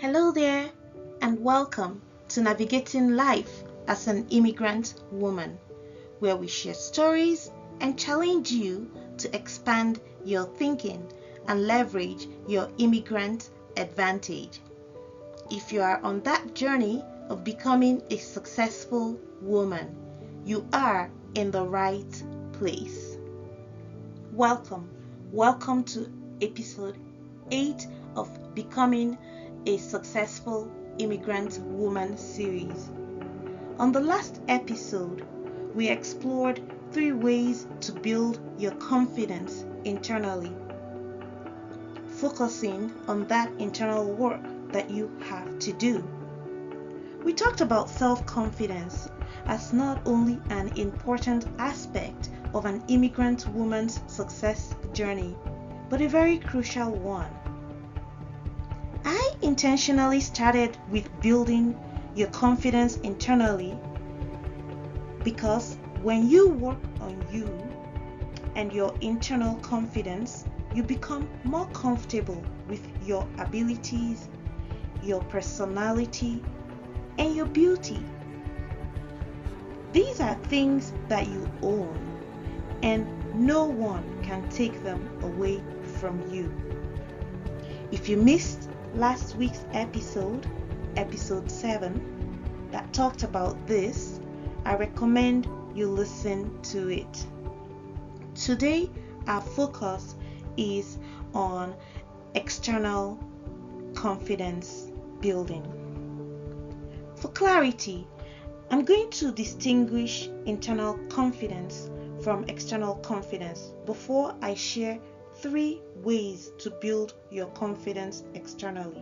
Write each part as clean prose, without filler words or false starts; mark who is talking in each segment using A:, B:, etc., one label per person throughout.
A: Hello there, and welcome to Navigating Life as an Immigrant Woman, where we share stories and challenge you to expand your thinking and leverage your immigrant advantage. If you are on that journey of becoming a successful woman, you are in the right place. Welcome to episode 8 of Becoming a Successful Immigrant Woman series. On the last episode, we explored 3 ways to build your confidence internally, focusing on that internal work that you have to do. We talked about self-confidence as not only an important aspect of an immigrant woman's success journey, but a very crucial one. I intentionally started with building your confidence internally because when you work on you and your internal confidence, you become more comfortable with your abilities, your personality, and your beauty. These are things that you own, and no one can take them away from you. If you missed last week's episode 7, that talked about this, I recommend you listen to it. Today, our focus is on external confidence building. For clarity, I'm going to distinguish internal confidence from external confidence before I share 3 ways to build your confidence externally.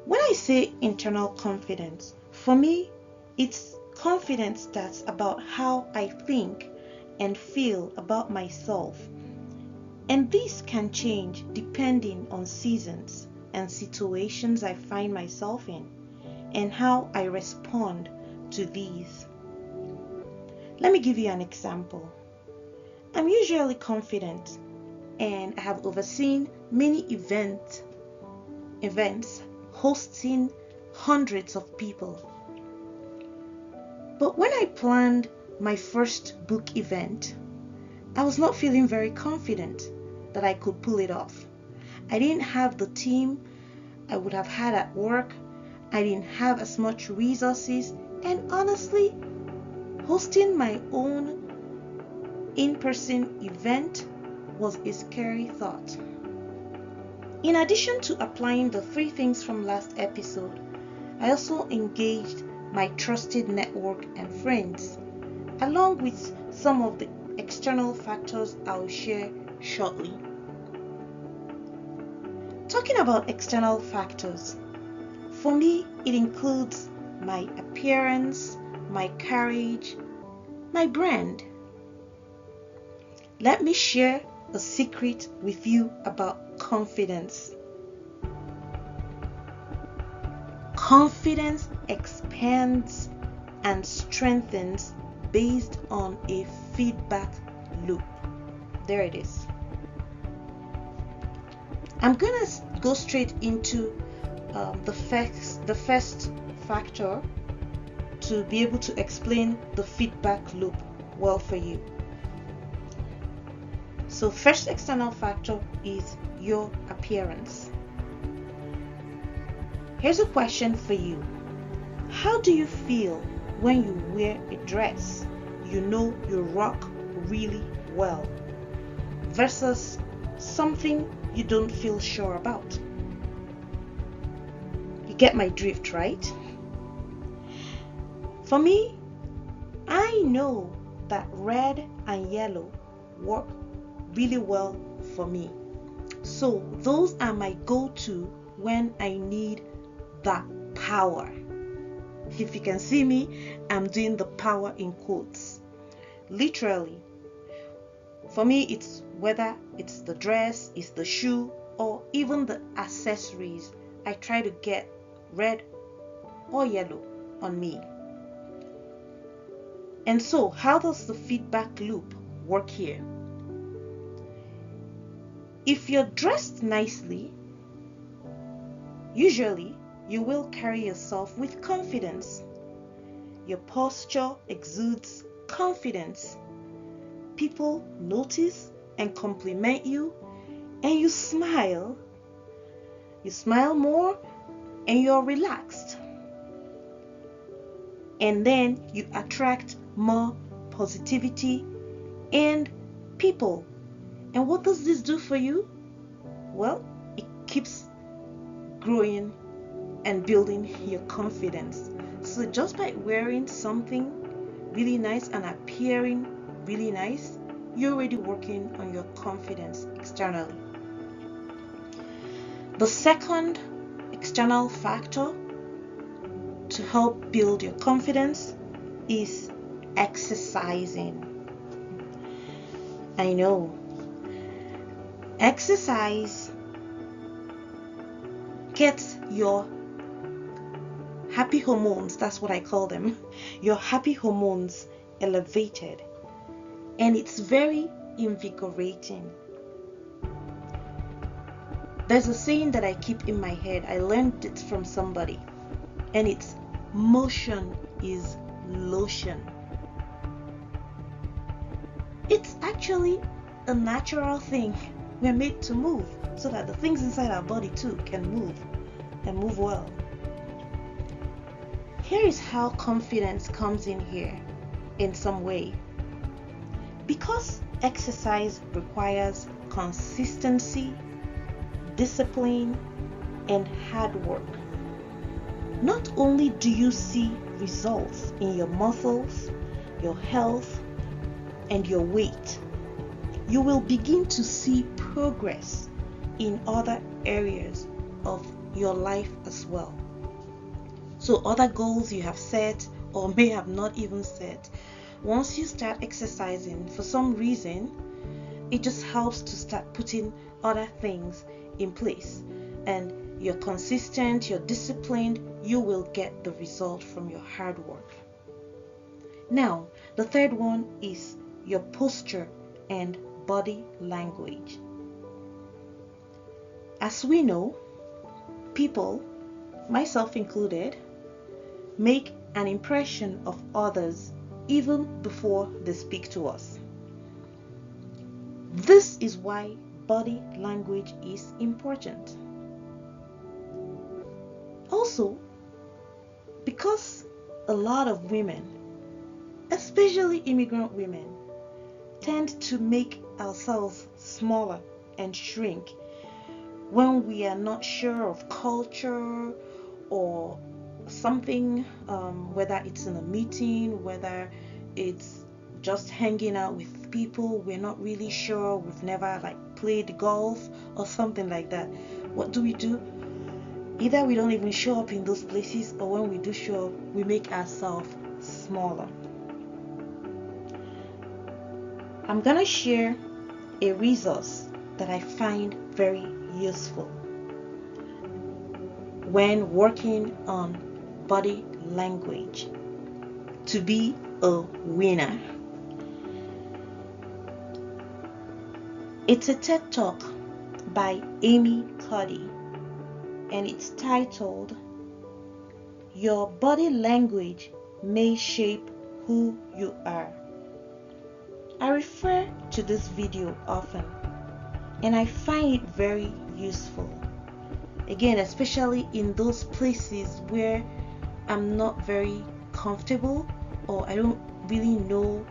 A: When I say internal confidence, for me, it's confidence that's about how I think and feel about myself. And this can change depending on seasons and situations I find myself in and how I respond to these. Let me give you an example. I'm usually confident and I have overseen many events hosting hundreds of people. But when I planned my first book event, I was not feeling very confident that I could pull it off. I didn't have the team I would have had at work. I didn't have as much resources, and honestly, hosting my own in-person event was a scary thought. In addition to applying the 3 things from last episode, I also engaged my trusted network and friends, along with some of the external factors I'll share shortly. Talking about external factors, for me, it includes my appearance, my courage, my brand. Let me share a secret with you about confidence. Confidence expands and strengthens based on a feedback loop. There it is. I'm gonna go straight into the first factor to be able to explain the feedback loop well for you. So first external factor is your appearance. Here's a question for you. How do you feel when you wear a dress you know you rock really well versus something you don't feel sure about? You get my drift, right? For me, I know that red and yellow work really well for me. So those are my go-to when I need that power. If you can see me, I'm doing the power in quotes. Literally. For me, it's whether it's the dress, it's the shoe, or even the accessories. I try to get red or yellow on me. And so, how does the feedback loop work here? If you're dressed nicely, Usually, you will carry yourself with confidence. Your posture exudes confidence. People notice and compliment you, and you smile. You smile more, and you're relaxed. And then you attract more positivity and people. And what does this do for you? Well, it keeps growing and building your confidence. So just by wearing something really nice and appearing really nice, you're already working on your confidence externally. The second external factor to help build your confidence is exercising. I know. Exercise gets your happy hormones, that's what I call them, your happy hormones elevated, and it's very invigorating. There's a saying that I keep in my head. I learned it from somebody, and it's motion is lotion. It's actually a natural thing. We're made to move so that the things inside our body too can move and move well. Here is how confidence comes in here in some way. Because exercise requires consistency, discipline, and hard work, not only do you see results in your muscles, your health, and your weight, you will begin to see progress in other areas of your life as well. So other goals you have set or may have not even set, once you start exercising, for some reason, it just helps to start putting other things in place. And you're consistent, you're disciplined, you will get the result from your hard work. Now, the third one is your posture and body language. As we know, people, myself included, make an impression of others even before they speak to us. This is why body language is important. Also, because a lot of women, especially immigrant women, tend to make ourselves smaller and shrink when we are not sure of culture or something, whether it's in a meeting, whether it's just hanging out with people we're not really sure, we've never played golf or something like that. What do? Either we don't even show up in those places, or when we do show up, we make ourselves smaller. I'm gonna share a resource that I find very useful when working on body language to be a winner. It's a TED Talk by Amy Cuddy, and it's titled, "Your Body Language May Shape Who You Are." I refer to this video often, and I find it very useful. Again, especially in those places where I'm not very comfortable or I don't really know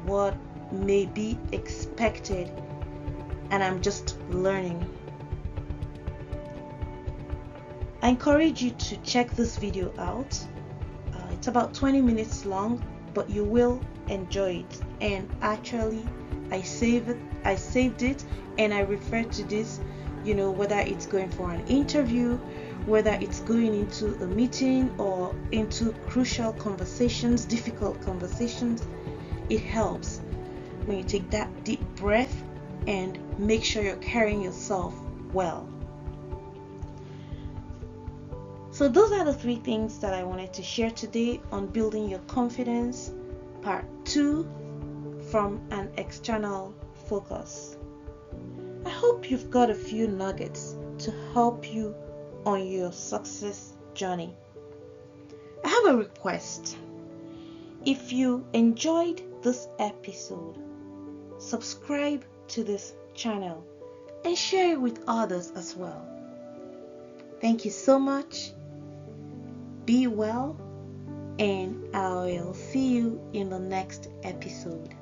A: what may be expected and I'm just learning. I encourage you to check this video out. It's about 20 minutes long, but you will enjoy it. And actually, I saved it and I refer to this, whether it's going for an interview, whether it's going into a meeting or into crucial conversations, difficult conversations. It helps when you take that deep breath and make sure you're carrying yourself well. So those are the 3 things that I wanted to share today on building your confidence, part 2, from an external focus. I hope you've got a few nuggets to help you on your success journey. I have a request. If you enjoyed this episode, subscribe to this channel and share it with others as well. Thank you so much. Be well, and I will see you in the next episode.